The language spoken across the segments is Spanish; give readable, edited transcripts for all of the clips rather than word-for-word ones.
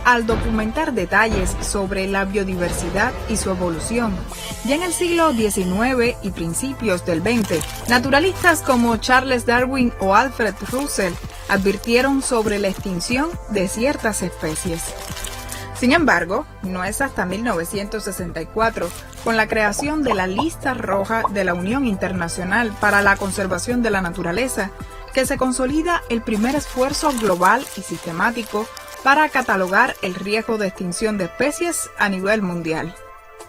al documentar detalles sobre la biodiversidad y su evolución. Ya en el siglo XIX y principios del XX, naturalistas como Charles Darwin o Alfred Russell advirtieron sobre la extinción de ciertas especies. Sin embargo, no es hasta 1964, con la creación de la Lista Roja de la Unión Internacional para la Conservación de la Naturaleza, que se consolida el primer esfuerzo global y sistemático para catalogar el riesgo de extinción de especies a nivel mundial.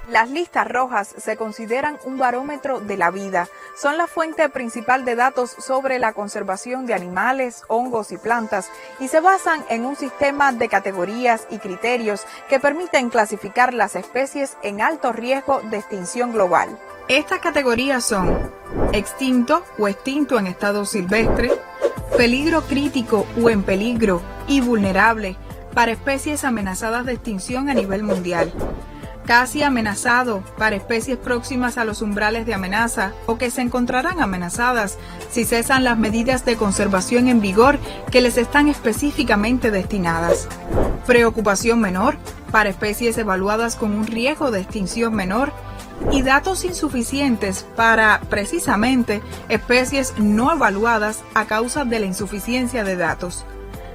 Las listas rojas se consideran un barómetro de la vida. Son la fuente principal de datos sobre la conservación de animales, hongos y plantas y se basan en un sistema de categorías y criterios que permiten clasificar las especies en alto riesgo de extinción global. Estas categorías son extinto o extinto en estado silvestre, peligro crítico o en peligro y vulnerable para especies amenazadas de extinción a nivel mundial, casi amenazado para especies próximas a los umbrales de amenaza o que se encontrarán amenazadas si cesan las medidas de conservación en vigor que les están específicamente destinadas. Preocupación menor para especies evaluadas con un riesgo de extinción menor y datos insuficientes para, precisamente, especies no evaluadas a causa de la insuficiencia de datos.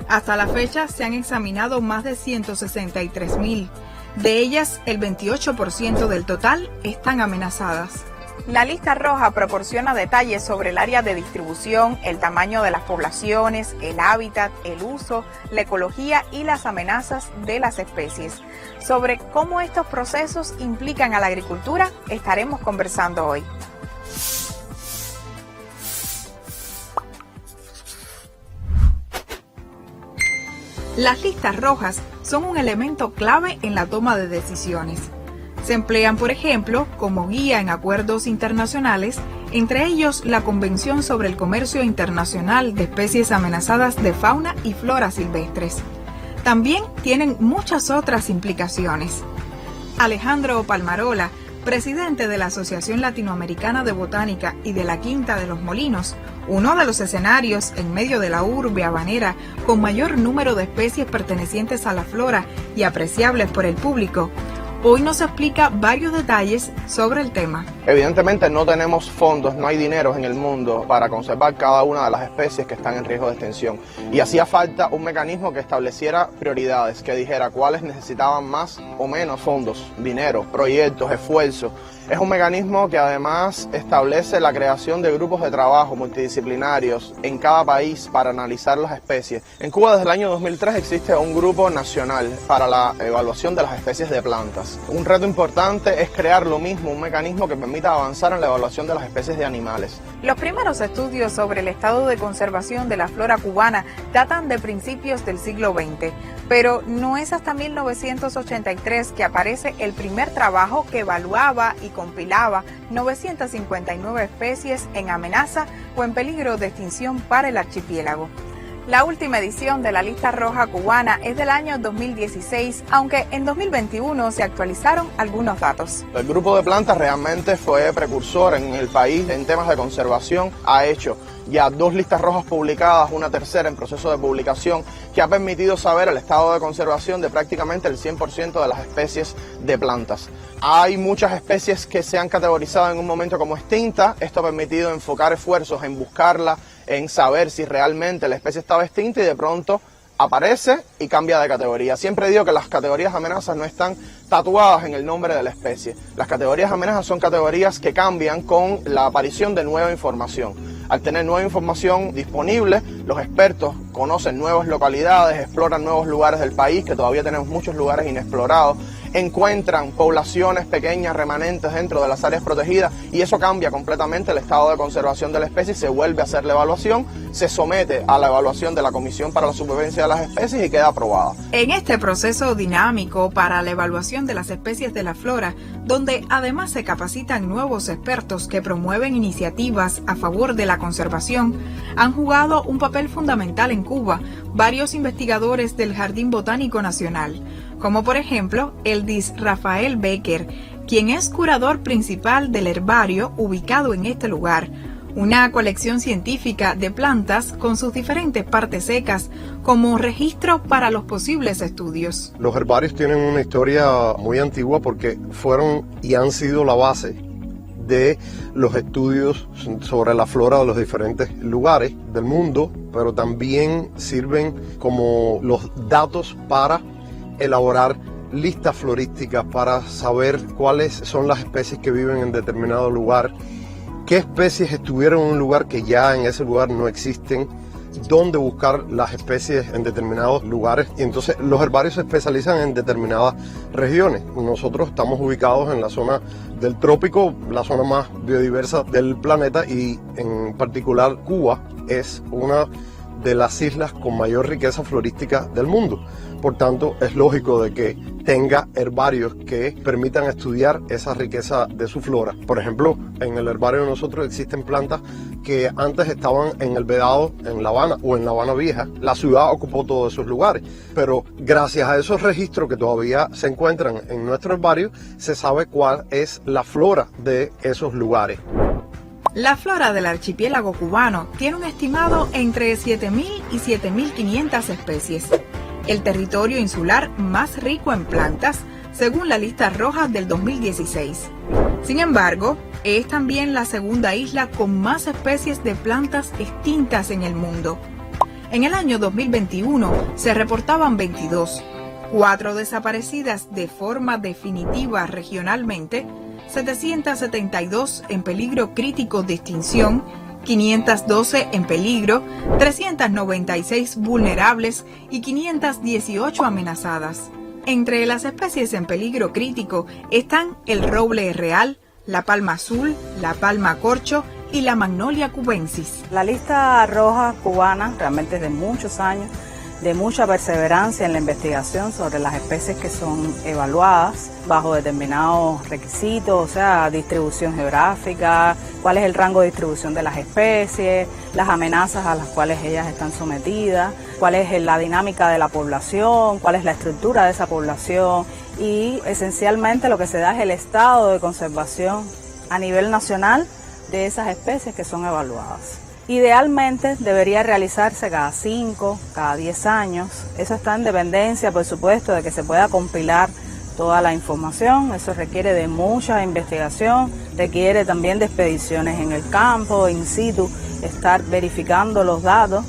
Hasta la fecha se han examinado más de 163.000. De ellas, el 28% del total están amenazadas. La lista roja proporciona detalles sobre el área de distribución, el tamaño de las poblaciones, el hábitat, el uso, la ecología y las amenazas de las especies. Sobre cómo estos procesos implican a la agricultura, estaremos conversando hoy. Las listas rojas son un elemento clave en la toma de decisiones. Se emplean, por ejemplo, como guía en acuerdos internacionales, entre ellos la Convención sobre el Comercio Internacional de Especies Amenazadas de Fauna y Flora Silvestres. También tienen muchas otras implicaciones. Alejandro Palmarola, presidente de la Asociación Latinoamericana de Botánica y de la Quinta de los Molinos, uno de los escenarios en medio de la urbe habanera con mayor número de especies pertenecientes a la flora y apreciables por el público, hoy nos explica varios detalles sobre el tema. Evidentemente no tenemos fondos, no hay dinero en el mundo para conservar cada una de las especies que están en riesgo de extinción. Y hacía falta un mecanismo que estableciera prioridades, que dijera cuáles necesitaban más o menos fondos, dinero, proyectos, esfuerzos. Es un mecanismo que además establece la creación de grupos de trabajo multidisciplinarios en cada país para analizar las especies. En Cuba desde el año 2003 existe un grupo nacional para la evaluación de las especies de plantas. Un reto importante es crear lo mismo, un mecanismo que permita avanzar en la evaluación de las especies de animales. Los primeros estudios sobre el estado de conservación de la flora cubana datan de principios del siglo XX, pero no es hasta 1983 que aparece el primer trabajo que evaluaba y compilaba 959 especies en amenaza o en peligro de extinción para el archipiélago. La última edición de la lista roja cubana es del año 2016, aunque en 2021 se actualizaron algunos datos. El grupo de plantas realmente fue precursor en el país en temas de conservación. Ha hecho ya 2 listas rojas publicadas, una tercera en proceso de publicación, que ha permitido saber el estado de conservación de prácticamente el 100% de las especies de plantas. Hay muchas especies que se han categorizado en un momento como extintas. Esto ha permitido enfocar esfuerzos en buscarla, en saber si realmente la especie estaba extinta y de pronto aparece y cambia de categoría. Siempre digo que las categorías amenazas no están tatuadas en el nombre de la especie. Las categorías amenazas son categorías que cambian con la aparición de nueva información. Al tener nueva información disponible, los expertos conocen nuevas localidades, exploran nuevos lugares del país, que todavía tenemos muchos lugares inexplorados, encuentran poblaciones pequeñas remanentes dentro de las áreas protegidas y eso cambia completamente el estado de conservación de la especie, se vuelve a hacer la evaluación, se somete a la evaluación de la Comisión para la Supervivencia de las Especies y queda aprobada. En este proceso dinámico para la evaluación de las especies de la flora, donde además se capacitan nuevos expertos que promueven iniciativas a favor de la conservación, han jugado un papel fundamental en Cuba varios investigadores del Jardín Botánico Nacional, como por ejemplo el Dis Rafael Becker, quien es curador principal del herbario ubicado en este lugar, una colección científica de plantas con sus diferentes partes secas como registro para los posibles estudios. Los herbarios tienen una historia muy antigua porque fueron y han sido la base de los estudios sobre la flora de los diferentes lugares del mundo, pero también sirven como los datos para elaborar listas florísticas, para saber cuáles son las especies que viven en determinado lugar, qué especies estuvieron en un lugar que ya en ese lugar no existen, dónde buscar las especies en determinados lugares. Y entonces los herbarios se especializan en determinadas regiones. Nosotros estamos ubicados en la zona del trópico, la zona más biodiversa del planeta, y en particular Cuba es una de las islas con mayor riqueza florística del mundo. Por tanto, es lógico de que tenga herbarios que permitan estudiar esa riqueza de su flora. Por ejemplo, en el herbario de nosotros existen plantas que antes estaban en el Vedado, en La Habana o en La Habana Vieja. La ciudad ocupó todos esos lugares, pero gracias a esos registros que todavía se encuentran en nuestro herbario, se sabe cuál es la flora de esos lugares. La flora del archipiélago cubano tiene un estimado entre 7.000 y 7.500 especies. El territorio insular más rico en plantas, según la lista roja del 2016. Sin embargo, es también la segunda isla con más especies de plantas extintas en el mundo. En el año 2021 se reportaban 22, 4 desaparecidas de forma definitiva regionalmente, 772 en peligro crítico de extinción, 512 en peligro, 396 vulnerables y 518 amenazadas. Entre las especies en peligro crítico están el roble real, la palma azul, la palma corcho y la magnolia cubensis. La lista roja cubana realmente es de muchos años, de mucha perseverancia en la investigación sobre las especies que son evaluadas bajo determinados requisitos, o sea, distribución geográfica, cuál es el rango de distribución de las especies, las amenazas a las cuales ellas están sometidas, cuál es la dinámica de la población, cuál es la estructura de esa población, y esencialmente lo que se da es el estado de conservación a nivel nacional de esas especies que son evaluadas. Idealmente debería realizarse cada 5, cada 10 años. Eso está en dependencia, por supuesto, de que se pueda compilar toda la información. Eso requiere de mucha investigación, requiere también de expediciones en el campo, in situ, estar verificando los datos.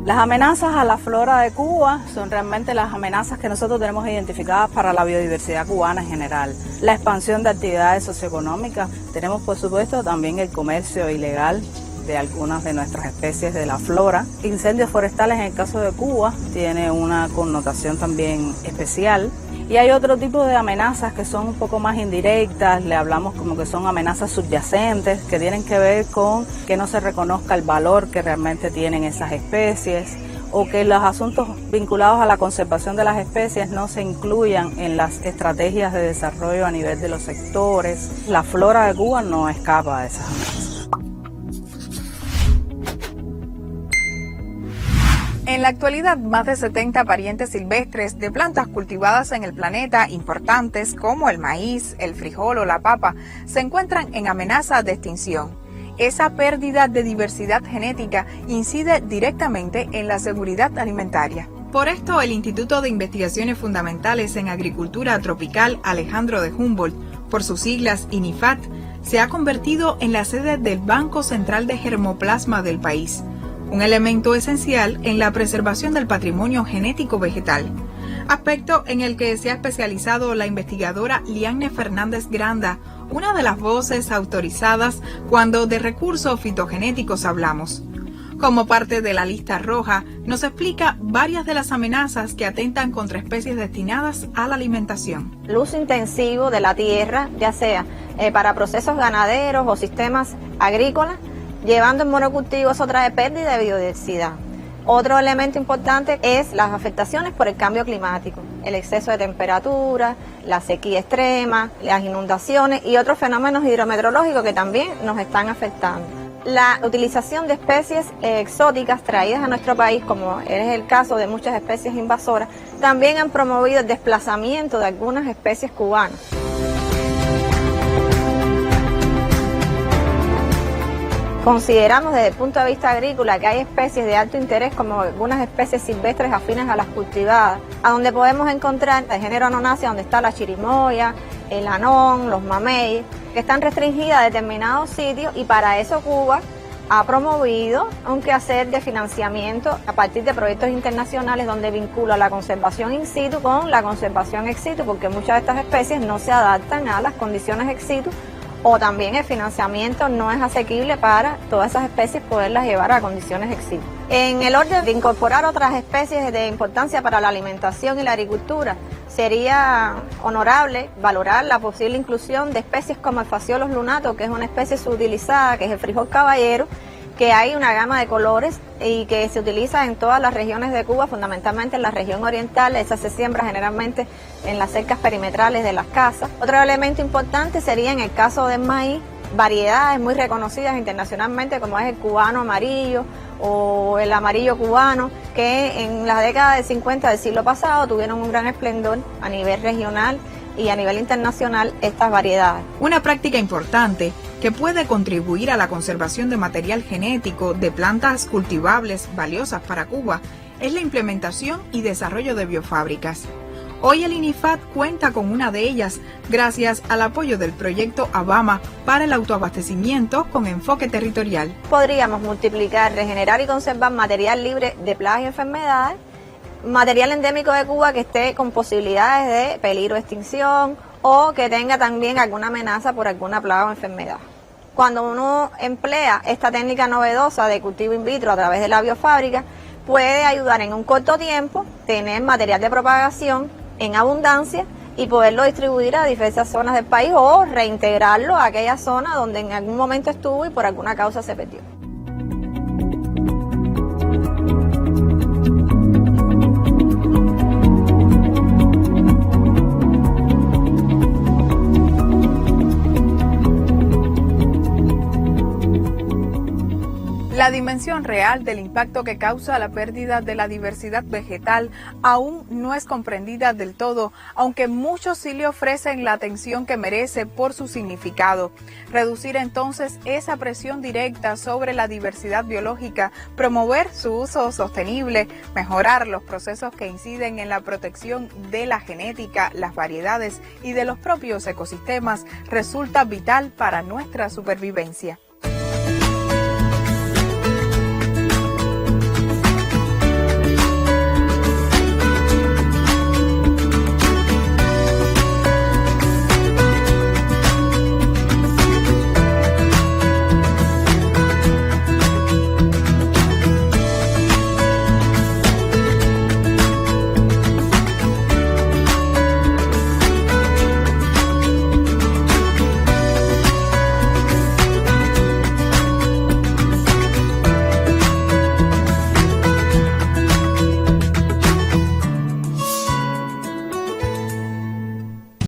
Las amenazas a la flora de Cuba son realmente las amenazas que nosotros tenemos identificadas para la biodiversidad cubana en general. La expansión de actividades socioeconómicas, tenemos por supuesto también el comercio ilegal de algunas de nuestras especies de la flora. Incendios forestales en el caso de Cuba tiene una connotación también especial. Y hay otro tipo de amenazas que son un poco más indirectas, le hablamos como que son amenazas subyacentes, que tienen que ver con que no se reconozca el valor que realmente tienen esas especies, o que los asuntos vinculados a la conservación de las especies no se incluyan en las estrategias de desarrollo a nivel de los sectores. La flora de Cuba no escapa de esas amenazas. En la actualidad, más de 70 parientes silvestres de plantas cultivadas en el planeta, importantes como el maíz, el frijol o la papa, se encuentran en amenaza de extinción. Esa pérdida de diversidad genética incide directamente en la seguridad alimentaria. Por esto, el Instituto de Investigaciones Fundamentales en Agricultura Tropical Alejandro de Humboldt, por sus siglas INIFAT, se ha convertido en la sede del Banco Central de Germoplasma del país, un elemento esencial en la preservación del patrimonio genético vegetal, aspecto en el que se ha especializado la investigadora Lianne Fernández Granda, una de las voces autorizadas cuando de recursos fitogenéticos hablamos. Como parte de la lista roja, nos explica varias de las amenazas que atentan contra especies destinadas a la alimentación. El uso intensivo de la tierra, ya sea para procesos ganaderos o sistemas agrícolas, llevando en monocultivos otra pérdida de biodiversidad. Otro elemento importante es las afectaciones por el cambio climático, el exceso de temperatura, la sequía extrema, las inundaciones y otros fenómenos hidrometeorológicos que también nos están afectando. La utilización de especies exóticas traídas a nuestro país, como es el caso de muchas especies invasoras, también han promovido el desplazamiento de algunas especies cubanas. Consideramos desde el punto de vista agrícola que hay especies de alto interés, como algunas especies silvestres afines a las cultivadas, a donde podemos encontrar de género anonácea, donde está la chirimoya, el anón, los mameyes, que están restringidas a determinados sitios, y para eso Cuba ha promovido un quehacer de financiamiento a partir de proyectos internacionales donde vincula la conservación in situ con la conservación ex situ, porque muchas de estas especies no se adaptan a las condiciones ex situ, o también el financiamiento no es asequible para todas esas especies poderlas llevar a condiciones ex situ. En el orden de incorporar otras especies de importancia para la alimentación y la agricultura, sería honorable valorar la posible inclusión de especies como el Phaseolus lunatus, que es una especie subutilizada, que es el frijol caballero, que hay una gama de colores y que se utiliza en todas las regiones de Cuba, fundamentalmente en la región oriental. Esa se siembra generalmente en las cercas perimetrales de las casas. Otro elemento importante sería, en el caso del maíz, variedades muy reconocidas internacionalmente, como es el cubano amarillo o el amarillo cubano, que en la década del 50 del siglo pasado tuvieron un gran esplendor a nivel regional y a nivel internacional estas variedades. Una práctica importante que puede contribuir a la conservación de material genético de plantas cultivables valiosas para Cuba es la implementación y desarrollo de biofábricas. Hoy el INIFAD cuenta con una de ellas gracias al apoyo del proyecto Abama para el autoabastecimiento con enfoque territorial. Podríamos multiplicar, regenerar y conservar material libre de plagas y enfermedades, material endémico de Cuba que esté con posibilidades de peligro de extinción o que tenga también alguna amenaza por alguna plaga o enfermedad. Cuando uno emplea esta técnica novedosa de cultivo in vitro a través de la biofábrica, puede ayudar en un corto tiempo tener material de propagación en abundancia y poderlo distribuir a diversas zonas del país o reintegrarlo a aquella zona donde en algún momento estuvo y por alguna causa se perdió. La dimensión real del impacto que causa la pérdida de la diversidad vegetal aún no es comprendida del todo, aunque muchos sí le ofrecen la atención que merece por su significado. Reducir entonces esa presión directa sobre la diversidad biológica, promover su uso sostenible, mejorar los procesos que inciden en la protección de la genética, las variedades y de los propios ecosistemas resulta vital para nuestra supervivencia.